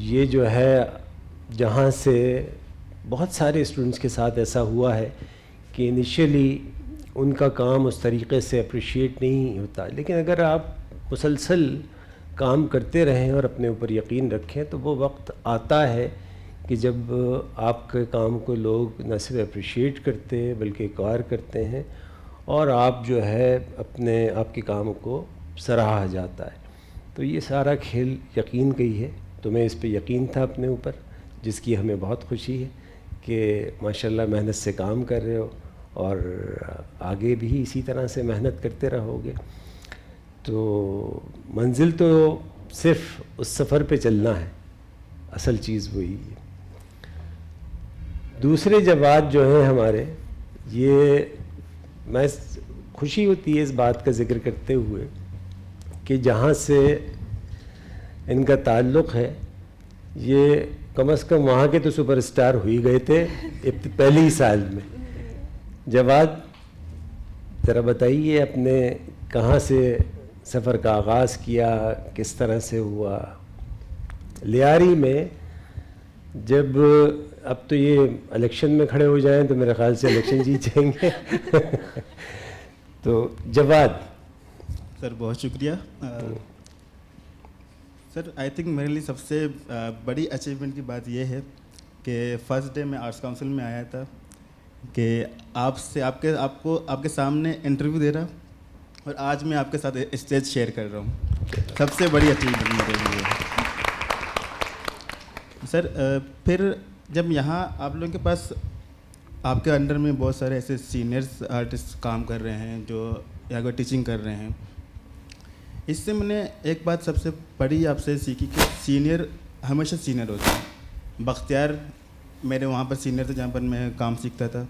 یہ جو ہے جہاں سے بہت سارے اسٹوڈنٹس کے ساتھ ایسا ہوا ہے کہ انیشیلی ان کا کام اس طریقے سے اپریشیٹ نہیں ہوتا، لیکن اگر آپ مسلسل کام کرتے رہیں اور اپنے اوپر یقین رکھیں تو وہ وقت آتا ہے کہ جب آپ کے کام کو لوگ نہ صرف اپریشیٹ کرتے ہیں بلکہ ایکوائر کرتے ہیں، اور آپ جو ہے آپ کے کام کو سراہا جاتا ہے. تو یہ سارا کھیل یقین کا ہی ہے. تمہیں اس پہ یقین تھا اپنے اوپر، جس کی ہمیں بہت خوشی ہے کہ ماشاءاللہ محنت سے کام کر رہے ہو اور آگے بھی اسی طرح سے محنت کرتے رہو گے. تو منزل تو صرف اس سفر پہ چلنا ہے، اصل چیز وہی ہے. دوسرے جواب جو ہیں ہمارے، یہ میں خوشی ہوتی ہے اس بات کا ذکر کرتے ہوئے کہ جہاں سے ان کا تعلق ہے یہ کم از کم وہاں کے تو سپر اسٹار ہو ہی گئے تھے پہلے ہی سال میں. جواد ذرا بتائیے اپنے کہاں سے سفر کا آغاز کیا، کس طرح سے ہوا؟ لیاری میں جب اب تو یہ الیکشن میں کھڑے ہو جائیں تو میرے خیال سے الیکشن جیت جائیں گے. تو جواد. سر بہت شکریہ. سر آئی تھنک میرے لیے سب سے بڑی اچیومنٹ کی بات یہ ہے کہ فرسٹ ڈے میں آرٹس کونسل میں آیا تھا کہ آپ کے سامنے انٹرویو دے رہا اور آج میں آپ کے ساتھ اسٹیج شیئر کر رہا ہوں. سب سے بڑی اچیومنٹ میرے لیے. سر پھر جب یہاں آپ لوگوں کے پاس آپ کے انڈر میں بہت سارے ایسے سینئرس آرٹسٹ کام کر رہے ہیں جو یا کوئی ٹیچنگ کر رہے ہیں، اس سے میں نے ایک بات سب سے بڑی آپ سے سیکھی کہ سینئر ہمیشہ سینئر ہوتے ہیں. بختیار میرے وہاں پر سینئر تھے جہاں پر میں کام سیکھتا تھا،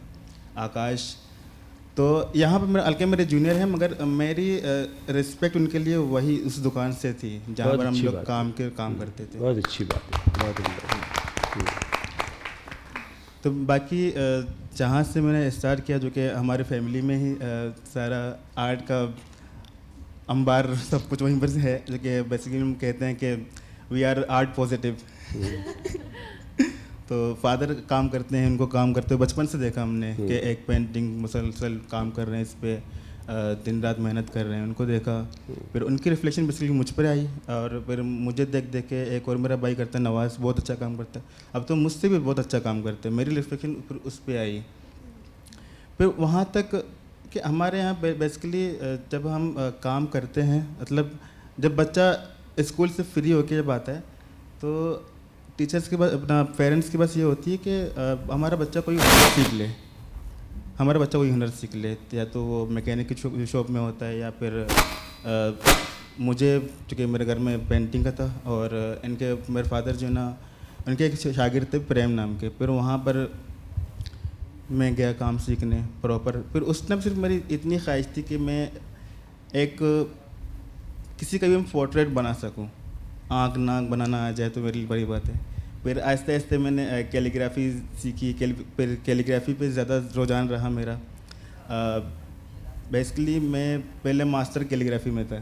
آکاش. تو یہاں پر ہلکے میرے جونیئر ہیں مگر میری رسپیکٹ ان کے لیے وہی اس دکان سے تھی جہاں پر ہم لوگ کام کرتے تھے. بہت اچھی بات ہے، بہت اچھی. تو باقی جہاں سے میں نے اسٹارٹ کیا جو کہ ہماری فیملی میں ہی سارا آرٹ کا انبار سب کچھ وہیں پر سے ہے، جو کہ بیسیکلی ہم کہتے ہیں کہ وی آر آرٹ پازیٹیو. تو فادر کام کرتے ہیں، ان کو کام کرتے ہوئے بچپن سے دیکھا ہم نے کہ ایک پینٹنگ مسلسل کام کر رہے ہیں، اس پہ دن رات محنت کر رہے ہیں، ان کو دیکھا. پھر ان کی ریفلیکشن بیسیکلی مجھ پر آئی اور پھر مجھے دیکھ کے ایک اور میرا بھائی کرتا ہے نواز، بہت اچھا کام کرتا ہے، اب تو مجھ سے بھی بہت اچھا کام کرتے ہیں، میری ریفلیکشن پھر اس پہ آئی. پھر وہاں تک کہ ہمارے یہاں بیسیکلی جب ہم کام کرتے ہیں, مطلب جب بچہ اسکول سے فری ہو کے جب آتا ہے تو ٹیچرس کے پاس, اپنا پیرنٹس کے پاس یہ ہوتی ہے کہ ہمارا بچہ کوئی ہنر سیکھ لے, ہمارا بچہ کوئی ہنر سیکھ لے, یا تو وہ میکینک کی شاپ میں ہوتا ہے, یا پھر مجھے چونکہ میرے گھر میں پینٹنگ کا تھا, اور ان کے میرے فادر جو ہے نا ان کے ایک شاگرد تھے پریم نام کے, پھر وہاں پر میں گیا کام سیکھنے پراپر. پھر اس ٹائم صرف میری اتنی خواہش تھی کہ میں ایک کسی کا بھی میں پورٹریٹ بنا سکوں, آنکھ ناک بنانا آ جائے تو میرے لیے بڑی بات ہے. پھر آہستہ آہستہ میں نے کیلیگرافی سیکھی, پھر کیلیگرافی پہ زیادہ رجحان رہا میرا. بیسکلی میں پہلے ماسٹر کیلیگرافی میں تھا,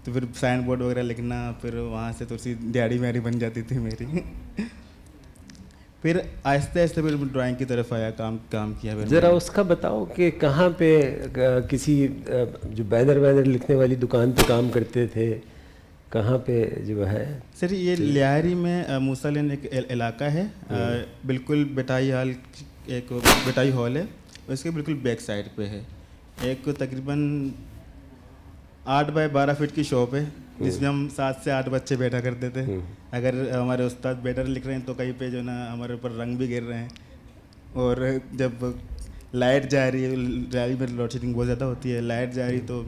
تو پھر سائن بورڈ وغیرہ لکھنا, پھر وہاں سے تھوڑی سی دیہڑی میاری بن جاتی تھی میری. پھر آہستہ آہستہ پھر ڈرائنگ کی طرف آیا, کام کیا. ذرا اس کا بتاؤ کہ کہاں پہ کسی جو بینر لکھنے والی دکان پہ کام کرتے تھے, کہاں پہ جو ہے؟ سر یہ لیاری میں موسیٰ لین ایک علاقہ ہے, بالکل بٹائی ہال, ایک بٹائی ہال ہے, اس کے بالکل بیک سائڈ پہ ہے. ایک تقریباً 8x12 فٹ کی شاپ ہے, جس میں ہم 7 سے 8 بچے بیٹھا کرتے تھے. اگر ہمارے استاد بیٹر لکھ رہے ہیں تو کہیں پہ جو نا ہمارے اوپر رنگ بھی گر رہے ہیں, اور جب لائٹ جا رہی ہے, ریالی میں لوڈ شیڈنگ بہت زیادہ ہوتی ہے, لائٹ جا رہی تو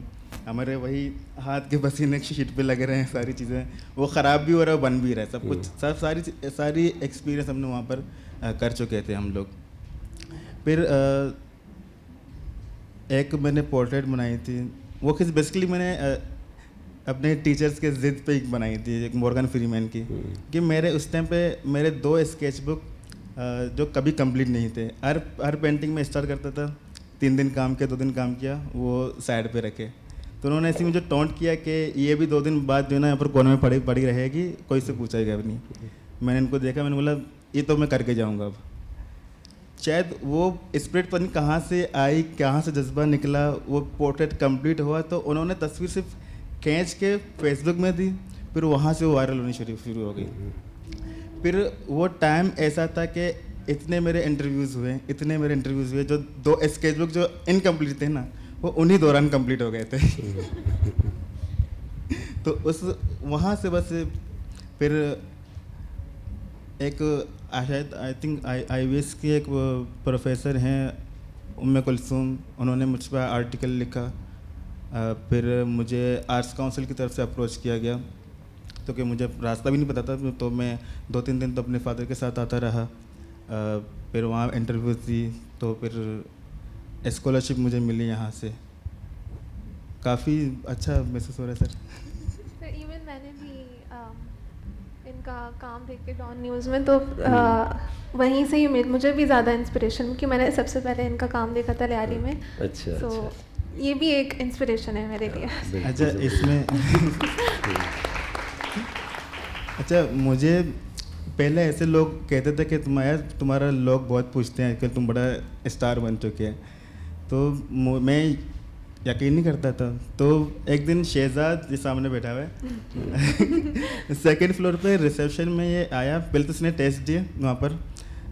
ہمارے وہی ہاتھ کے پسینے کی شیٹ پہ لگ رہے ہیں, ساری چیزیں وہ خراب بھی ہو رہا ہے, بن بھی رہا ہے, سب کچھ ساری ایکسپیرینس ہم نے وہاں پر کر چکے تھے ہم لوگ. پھر ایک میں نے پورٹریٹ بنائی تھی, وہ بیسیکلی میں نے اپنے ٹیچرس کے ضد پہ ایک بنائی تھی, ایک مورگن فری مین کی, کہ میرے اس ٹائم پہ میرے 2 اسکیچ بک جو کبھی کمپلیٹ نہیں تھے. ہر پینٹنگ میں اسٹارٹ کرتا تھا, 3 دن کام کیا, 2 دن کام کیا, وہ سائڈ پہ رکھے. تو انہوں نے ایسے مجھے ٹونٹ کیا کہ یہ بھی 2 دن بعد جو ہے نا یہاں پر کونے میں پڑی رہے گی, کوئی سے پوچھے گا بھی نہیں. میں نے ان کو دیکھا, میں نے بولا یہ تو میں کر کے جاؤں گا. اب شاید وہ اسپرٹ پتہ نہیں کہاں سے آئی, کہاں سے جذبہ نکلا, وہ پورٹریٹ کمپلیٹ ہوا, تو انہوں نے تصویر صرف کھینچ کے فیس بک میں دی, پھر وہاں سے وہ وائرل ہونی شروع ہو گئی. پھر وہ ٹائم ایسا تھا کہ اتنے میرے انٹرویوز ہوئے, جو 2 اسکیچ بک جو انکمپلیٹ تھے نا, وہ انہی دوران کمپلیٹ ہو گئے تھے. تو اس وہاں سے بس پھر ایک شاید I think I V S کی ایک پروفیسر ہیں کلثوم, انہوں نے مجھ پہ آرٹیکل لکھا. پھر مجھے آرٹس کاؤنسل کی طرف سے اپروچ کیا گیا, تو کہ مجھے راستہ بھی نہیں پتہ تھا, تو میں 2-3 دن تو اپنے فادر کے ساتھ آتا رہا. پھر وہاں انٹرویوز دی, تو پھر اسکالرشپ مجھے ملی یہاں سے. کافی اچھا محسوس ہو رہا ہے سر. ایون میں نے بھی ان کا کام دیکھ کے ڈان نیوز میں, تو وہیں سے ہی مجھے بھی زیادہ انسپریشن, کہ میں نے سب سے پہلے ان کا کام دیکھا تھا لیاری میں. تو یہ بھی ایک انسپریشن ہے میرے لیے. اچھا اس میں اچھا مجھے پہلے ایسے لوگ کہتے تھے کہ تمہارا لوگ بہت پوچھتے ہیں کہ تم بڑا اسٹار بن چکے ہیں, تو میں یقین نہیں کرتا تھا. تو ایک دن شہزاد یہ سامنے بیٹھا ہوا ہے, 2nd فلور پہ ریسیپشن میں یہ آیا. پہلے تو اس نے ٹیسٹ دیے وہاں پر,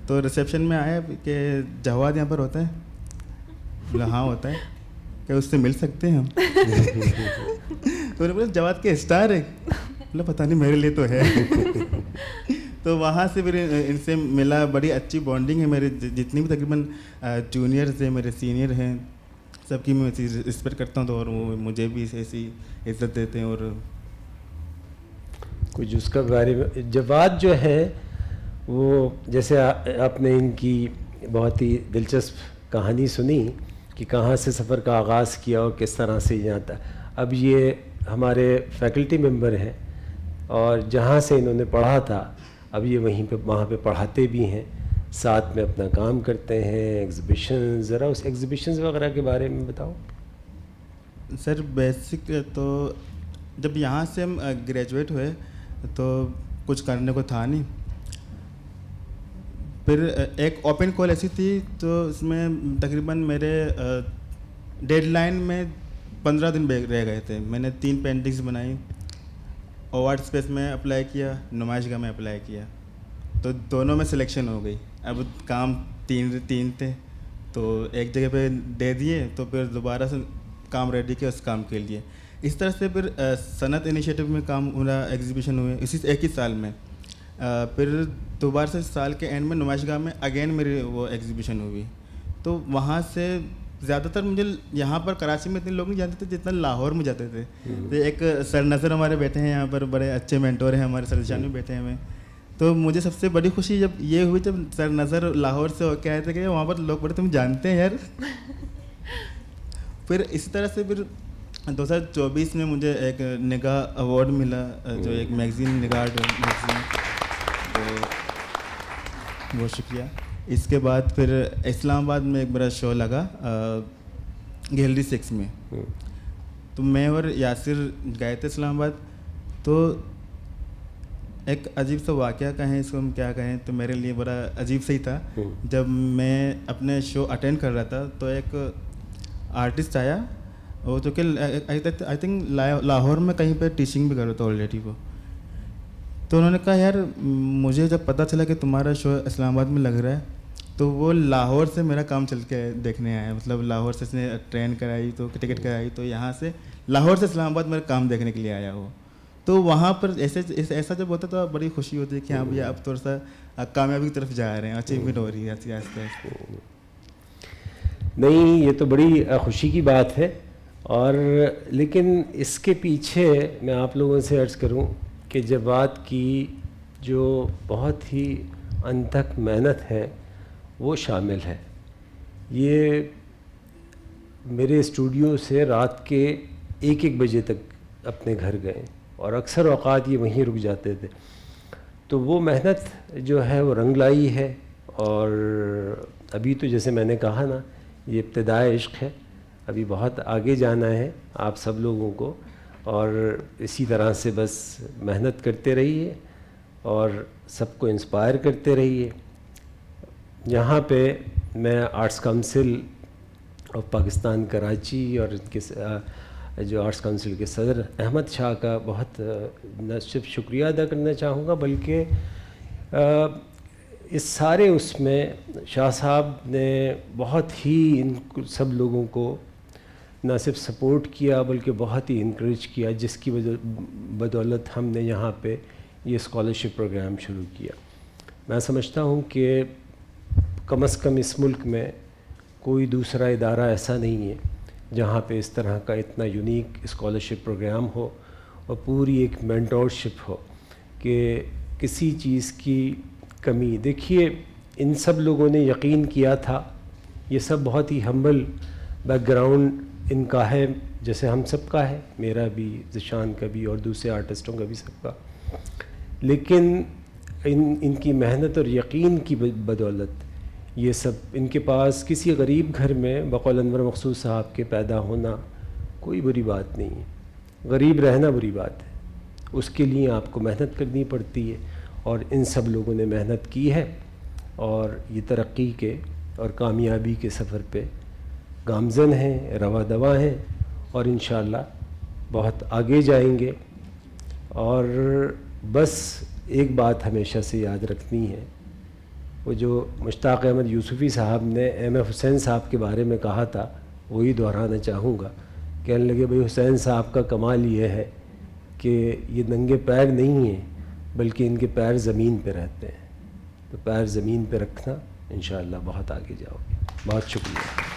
تو ریسیپشن میں آیا کہ جواد یہاں پر ہوتا ہے. بولا ہاں ہوتا ہے. کہ اس سے مل سکتے ہیں ہم؟ تو نے بولا جواد کے اسٹار ہے. بولا پتہ نہیں, میرے لیے تو ہے. تو وہاں سے پھر ان سے ملا, بڑی اچھی بانڈنگ ہے. میرے جتنی بھی تقریباً جونیئرز ہیں, میرے سینئر ہیں, سب کی میں رسپیکٹ کرتا ہوں, تو اور وہ مجھے بھی ایسی عزت دیتے ہیں. اور کچھ اس کا بارے میں جواد جو ہے وہ, جیسے آپ نے ان کی بہت ہی دلچسپ کہانی سنی کہ کہاں سے سفر کا آغاز کیا اور کس طرح سے یہاں تک. اب یہ ہمارے فیکلٹی ممبر ہیں, اور جہاں سے انہوں نے پڑھا تھا اب یہ وہاں پہ پڑھاتے بھی ہیں, ساتھ میں اپنا کام کرتے ہیں, ایگزیبیشن. ذرا اس ایگزیبیشنز وغیرہ کے بارے میں بتاؤ. سر بیسک تو جب یہاں سے ہم گریجویٹ ہوئے تو کچھ کرنے کو تھا نہیں. پھر ایک اوپن کال ایسی تھی, تو اس میں تقریباً میرے ڈیڈ لائن میں 15 دن رہ گئے تھے. میں نے 3 پینٹنگز بنائی. اوارڈ اسپیس میں اپلائی کیا, نمائش گاہ میں اپلائی کیا, تو دونوں میں سلیکشن ہو گئی. اب کام 3 تھے, تو ایک جگہ پہ دے دیے تو پھر دوبارہ سے کام ریڈی کیا اس کام کے لیے. اس طرح سے پھر صنعت انیشیٹو میں کام میرا ایگزیبیشن ہوئے اسی ایک ہی سال میں. پھر دوبارہ سے سال کے اینڈ میں نمائش گاہ میں اگین میری وہ ایگزیبیشن ہوئی. تو وہاں سے زیادہ تر مجھے یہاں پر کراچی میں اتنے لوگ نہیں جانتے تھے جتنا لاہور میں جاتے تھے. تو ایک سر نظر ہمارے بیٹھے ہیں یہاں پر, بڑے اچھے مینٹور ہیں ہمارے, سر جان بھی بیٹھے ہیں. تو مجھے سب سے بڑی خوشی جب یہ ہوئی جب سر نظر لاہور سے ہو کے آئے تھے کہ وہاں پر لوگ بڑے تم جانتے ہیں یار. پھر اسی طرح سے پھر 2024 میں مجھے ایک نگاہ ایوارڈ ملا, جو ایک میگزین نگاہ میگزین, تو بہت شکریہ. اس کے بعد پھر اسلام آباد میں ایک بڑا شو لگا گیلری 6 میں. تو میں اور یاسر گئے تھے اسلام آباد. تو ایک عجیب سا واقعہ کہیں اس کو ہم کیا کہیں, تو میرے لیے بڑا عجیب سا ہی تھا. جب میں اپنے شو اٹینڈ کر رہا تھا تو ایک آرٹسٹ آیا, وہ جو کہ آئی تھنک لاہور میں کہیں پہ ٹیچنگ بھی کر رہا تھا آلریڈی وہ. تو انہوں نے کہا یار مجھے جب پتہ چلا کہ تمہارا شو اسلام آباد میں لگ رہا ہے, تو وہ لاہور سے میرا کام چل کے دیکھنے آیا. مطلب لاہور سے اس نے ٹرین کرائی, تو ٹکٹ کرائی, تو یہاں سے لاہور سے اسلام آباد میرا کام دیکھنے کے لیے آیا وہ. تو وہاں پر ایسا جب ہوتا تو بڑی خوشی ہوتی ہے کہ ہاں بھیا اب تھوڑا سا کامیابی کی طرف جا رہے ہیں, اچیومنٹ ہو رہی ہے آہستہ آہستہ. نہیں, یہ تو بڑی خوشی کی بات ہے. اور لیکن اس کے پیچھے میں آپ لوگوں سے عرض کروں کہ جواد کی جو بہت ہی انتھک محنت ہے وہ شامل ہے. یہ میرے اسٹوڈیو سے رات کے 1 بجے تک اپنے گھر گئے, اور اکثر اوقات یہ وہیں رک جاتے تھے. تو وہ محنت جو ہے وہ رنگ لائی ہے. اور ابھی تو جیسے میں نے کہا نا, یہ ابتدائے عشق ہے, ابھی بہت آگے جانا ہے آپ سب لوگوں کو. اور اسی طرح سے بس محنت کرتے رہیے اور سب کو انسپائر کرتے رہیے. یہاں پہ میں arts council of Pakistan Karachi اور ان کے جو آرٹس کونسل کے صدر احمد شاہ کا بہت نہ صرف شکریہ ادا کرنا چاہوں گا, بلکہ اس سارے اس میں شاہ صاحب نے بہت ہی ان سب لوگوں کو نہ صرف سپورٹ کیا بلکہ بہت ہی انکریج کیا, جس کی بدولت ہم نے یہاں پہ یہ اسکالرشپ پروگرام شروع کیا. میں سمجھتا ہوں کہ کم از کم اس ملک میں کوئی دوسرا ادارہ ایسا نہیں ہے جہاں پہ اس طرح کا اتنا یونیک اسکالرشپ پروگرام ہو اور پوری ایک مینٹورشپ ہو کہ کسی چیز کی کمی. دیکھیے ان سب لوگوں نے یقین کیا تھا, یہ سب بہت ہی ہمبل بیک گراؤنڈ ان کا ہے, جیسے ہم سب کا ہے, میرا بھی, ذیشان کا بھی, اور دوسرے آرٹسٹوں کا بھی, سب کا. لیکن ان کی محنت اور یقین کی بدولت یہ سب, ان کے پاس کسی غریب گھر میں بقول انور مقصود صاحب کے پیدا ہونا کوئی بری بات نہیں ہے. غریب رہنا بری بات ہے, اس کے لیے آپ کو محنت کرنی پڑتی ہے. اور ان سب لوگوں نے محنت کی ہے اور یہ ترقی کے اور کامیابی کے سفر پہ گامزن ہیں, رواں دواں ہیں, اور انشاءاللہ بہت آگے جائیں گے. اور بس ایک بات ہمیشہ سے یاد رکھنی ہے, وہ جو مشتاق احمد یوسفی صاحب نے ایم ایف حسین صاحب کے بارے میں کہا تھا وہی دہرانا چاہوں گا. کہنے لگے بھئی حسین صاحب کا کمال یہ ہے کہ یہ ننگے پیر نہیں ہیں بلکہ ان کے پیر زمین پہ رہتے ہیں. تو پیر زمین پہ رکھنا, انشاءاللہ بہت آگے جاؤ گے. بہت شکریہ.